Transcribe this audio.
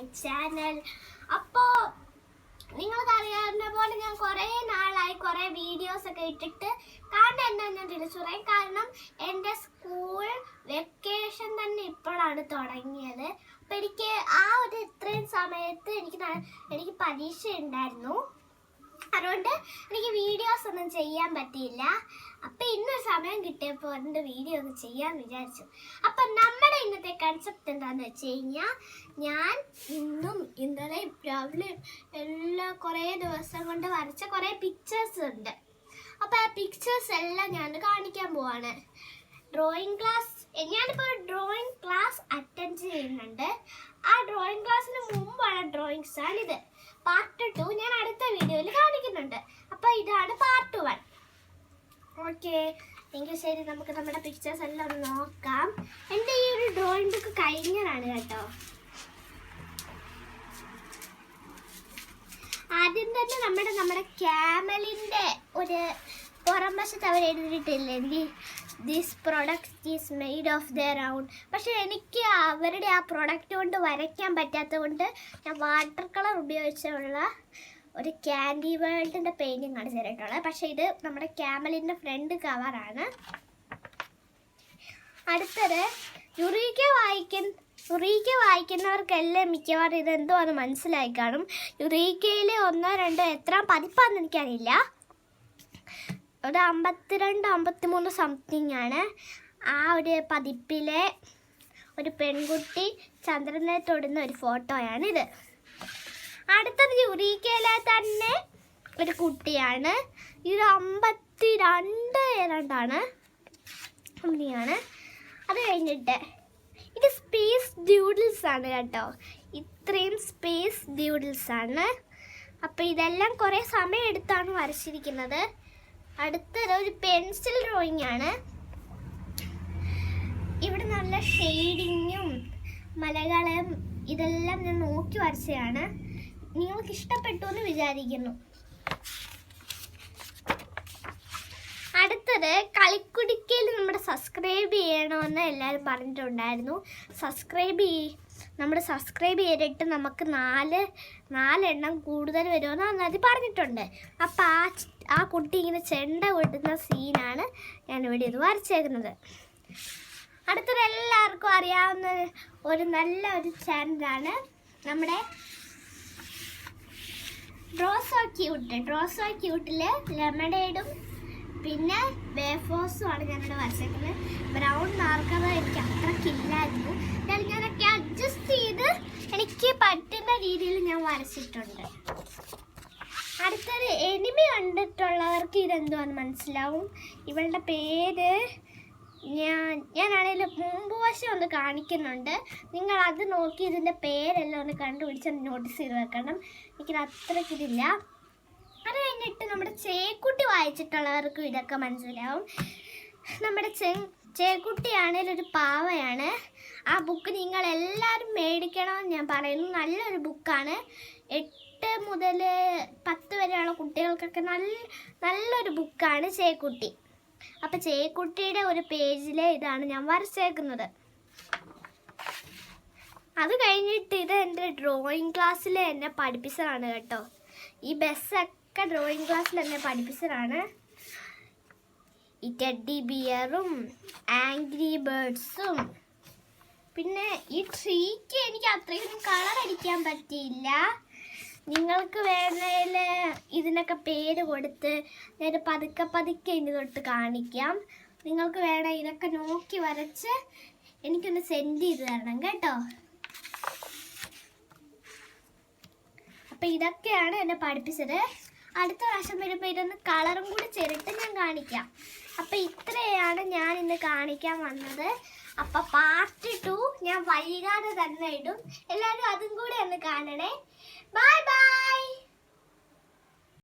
My channel. അപ്പോൾ നിങ്ങൾക്കറിയാവുന്ന പോലെ ഞാൻ കുറേ നാളായി കുറേ വീഡിയോസ് ഒക്കെ ഇട്ടിട്ട് കാരണം എന്താ ഞാൻ തിരിച്ചു പറയാം. കാരണം എൻ്റെ സ്കൂൾ വെക്കേഷൻ തന്നെ ഇപ്പോഴാണ് തുടങ്ങിയത്. അപ്പം എനിക്ക് ആ ഒരു ഇത്രയും സമയത്ത് എനിക്ക് പരീക്ഷ ഉണ്ടായിരുന്നു. അതുകൊണ്ട് എനിക്ക് വീഡിയോസ് ഒന്നും ചെയ്യാൻ പറ്റിയില്ല. അപ്പം ഇന്നൊരു സമയം കിട്ടിയപ്പോൾ എൻ്റെ വീഡിയോ ഒന്ന് ചെയ്യാമെന്ന് വിചാരിച്ചു. അപ്പം നമ്മുടെ ഇന്നത്തെ കൺസെപ്റ്റ് എന്താണെന്ന് വെച്ച് കഴിഞ്ഞാൽ, ഞാൻ ഇന്നും ഇന്നലെയും രാവിലെ എല്ലാം കുറേ ദിവസം കൊണ്ട് വരച്ച കുറേ പിക്ചേഴ്സ് ഉണ്ട്. അപ്പോൾ ആ പിക്ചേഴ്സ് എല്ലാം ഞാൻ കാണിക്കാൻ പോവാണ്. ഡ്രോയിങ് ക്ലാസ്, ഞാനിപ്പോൾ ഒരു ഡ്രോയിങ് ക്ലാസ് അറ്റൻഡ് ചെയ്യുന്നുണ്ട്. ആ ഡ്രോയിങ് ക്ലാസ്സിന് മുമ്പാണ് ഡ്രോയിങ്സാണിത്. പാർട്ട് 2 ഞാൻ അടുത്ത വീഡിയോയിൽ കാണിക്കുന്നുണ്ട്. അപ്പോൾ ഇതാണ് പാർട്ട് 1. ഓക്കെ, എങ്കിൽ ശരി, നമുക്ക് നമ്മുടെ പിക്ചേഴ്സ് എല്ലാം ഒന്ന് നോക്കാം. എൻ്റെ ഈ ഒരു ഡ്രോയിങ് ബുക്ക് കഴിഞ്ഞതാണ് കേട്ടോ. ആദ്യം തന്നെ നമ്മുടെ ക്യാമലിൻ്റെ ഒരു പുറം വശത്ത് അവർ എഴുതിയിട്ടില്ലേ, this product is made of their own. പക്ഷെ എനിക്ക് അവരുടെ ആ പ്രൊഡക്റ്റ് കൊണ്ട് വരയ്ക്കാൻ പറ്റാത്തത് കൊണ്ട് ഞാൻ വാട്ടർ കളർ ഉപയോഗിച്ചുള്ള ഒരു ക്യാൻഡി വേൾഡിൻ്റെ പെയിൻറ്റിങ് ആണ് ചെയ്തിട്ടുള്ളത്. പക്ഷേ ഇത് നമ്മുടെ ക്യാമലിൻ്റെ ഫ്രണ്ട് കവറാണ്. അടുത്തത് യുറീക്ക വായിക്കുന്നവർക്കെല്ലാം മിക്കവാറും ഇതെന്തോന്ന് മനസ്സിലായി കാണും. യുറീക്കയിൽ 1, 2 എത്ര പതിപ്പാണെന്ന് എനിക്കറിയില്ല. ഒരു 52, 53 സംതിങ് ആണ്. ആ ഒരു പതിപ്പിലെ ഒരു പെൺകുട്ടി ചന്ദ്രനെ തൊടുന്ന ഒരു ഫോട്ടോയാണിത്. അടുത്തത് യുറീക്കയിലെ തന്നെ ഒരു കുട്ടിയാണ്. ഇത് 52 ഏതാണ്ടാണ് സംതിങ്ങാണ്. അത് കഴിഞ്ഞിട്ട് ഇത് സ്പേസ് ഡ്യൂഡിൽസ് ആണ് കേട്ടോ. ഇത്രയും സ്പേസ് ഡ്യൂഡിൽസ് ആണ്. അപ്പോൾ ഇതെല്ലാം കുറേ സമയം എടുത്താണ് വരച്ചിരിക്കുന്നത്. അടുത്തത് ഒരു പെൻസിൽ ഡ്രോയിങ് ആണ്. ഇവിടെ നല്ല ഷെയ്ഡിങ്ങും മലകളും ഇതെല്ലാം ഞാൻ നോക്കി വരച്ചതാണ്. നിങ്ങൾക്ക് ഇഷ്ടപ്പെട്ടു എന്ന് വിചാരിക്കുന്നു. അടുത്തത് കളിക്കുടിക്കയിൽ നമ്മുടെ സബ്സ്ക്രൈബ് ചെയ്യണമെന്ന് എല്ലാവരും പറഞ്ഞിട്ടുണ്ടായിരുന്നു. നമ്മുടെ സബ്സ്ക്രൈബ് ചെയ്തിട്ട് നമുക്ക് 4 എണ്ണം കൂടുതൽ വരുമെന്ന് അന്നത് പറഞ്ഞിട്ടുണ്ട്. അപ്പം ആ കുട്ടി ഇങ്ങനെ ചെണ്ട കൊട്ടുന്ന സീനാണ് ഞാനിവിടെ ഇത് വരച്ചേക്കുന്നത്. അടുത്തത് എല്ലാവർക്കും അറിയാവുന്ന ഒരു നല്ല ഒരു ചാനലാണ് നമ്മുടെ ഡ്രോസോ ക്യൂട്ടിൽ ലെമണേഡും പിന്നെ വേഫേഴ്സും ആണ് ഞാനിവിടെ വരച്ചേക്കുന്നത്. ബ്രൗൺ മാർക്കർ എനിക്ക് അത്രക്കില്ലായിരുന്നു. ഞാനൊക്കെ അഡ്ജസ്റ്റ് ചെയ്ത് എനിക്ക് പറ്റുന്ന രീതിയിൽ ഞാൻ വരച്ചിട്ടുണ്ട്. അടുത്തത് എനിമി കണ്ടിട്ടുള്ളവർക്ക് ഇതെന്തുവാന്ന് മനസ്സിലാവും. ഇവളുടെ പേര് ഞാനാണെങ്കിൽ മുമ്പ് വശം ഒന്ന് കാണിക്കുന്നുണ്ട്. നിങ്ങൾ അത് നോക്കി ഇതിൻ്റെ പേരെല്ലാം ഒന്ന് കണ്ടുപിടിച്ച് നോട്ടീസ് ചെയ്ത് വെക്കണം. എനിക്കിത് അത്രക്കിതില്ല. അത് കഴിഞ്ഞിട്ട് നമ്മുടെ ചേക്കുട്ടി വായിച്ചിട്ടുള്ളവർക്കും ഇതൊക്കെ മനസ്സിലാവും. നമ്മുടെ ചേക്കുട്ടിയാണെങ്കിൽ ഒരു പാവയാണ്. ആ ബുക്ക് നിങ്ങളെല്ലാവരും മേടിക്കണമെന്ന് ഞാൻ പറയുന്നു. നല്ലൊരു ബുക്കാണ്. 8 മുതൽ 10 വരെയുള്ള കുട്ടികൾക്കൊക്കെ നല്ലൊരു ബുക്കാണ് ചേക്കുട്ടി. അപ്പം ചേക്കുട്ടിയുടെ ഒരു പേജിലെ ഇതാണ് ഞാൻ വരച്ചേക്കുന്നത്. അത് കഴിഞ്ഞിട്ട് ഇത് എൻ്റെ ഡ്രോയിങ് ക്ലാസ്സിൽ എന്നെ പഠിപ്പിച്ചതാണ് കേട്ടോ. ഈ ബസ്സൊക്കെ ഡ്രോയിങ് ക്ലാസ്സിൽ എന്നെ പഠിപ്പിച്ചതാണ്. ഈ ടെഡി ബിയറും ആംഗ്രി ബേർഡ്സും പിന്നെ ഈ ട്രീക്ക് എനിക്ക് അത്രയും കളർ അടിക്കാൻ പറ്റിയില്ല. നിങ്ങൾക്ക് വേണേൽ ഇതിനൊക്കെ പേര് കൊടുത്ത് ഞാൻ പതുക്കെ ഇനി തൊട്ട് കാണിക്കാം. നിങ്ങൾക്ക് വേണേൽ ഇതൊക്കെ നോക്കി വരച്ച് എനിക്കൊന്ന് സെൻഡ് ചെയ്ത് തരണം കേട്ടോ. അപ്പം ഇതൊക്കെയാണ് എന്നെ പഠിപ്പിച്ചത്. അടുത്ത പ്രാവശ്യം വരുമ്പോൾ ഇതൊന്ന് കളറും കൂടി ചേർത്ത് ഞാൻ കാണിക്കാം. അപ്പം ഇത്രയാണ് ഞാൻ ഇന്ന് കാണിക്കാൻ വന്നത്. അപ്പം പാർട്ട് 2 ഞാൻ വൈകാതെ തന്നെ ഇടും. എല്ലാവരും അതും കൂടി ഒന്ന് കാണണേ. Bye bye.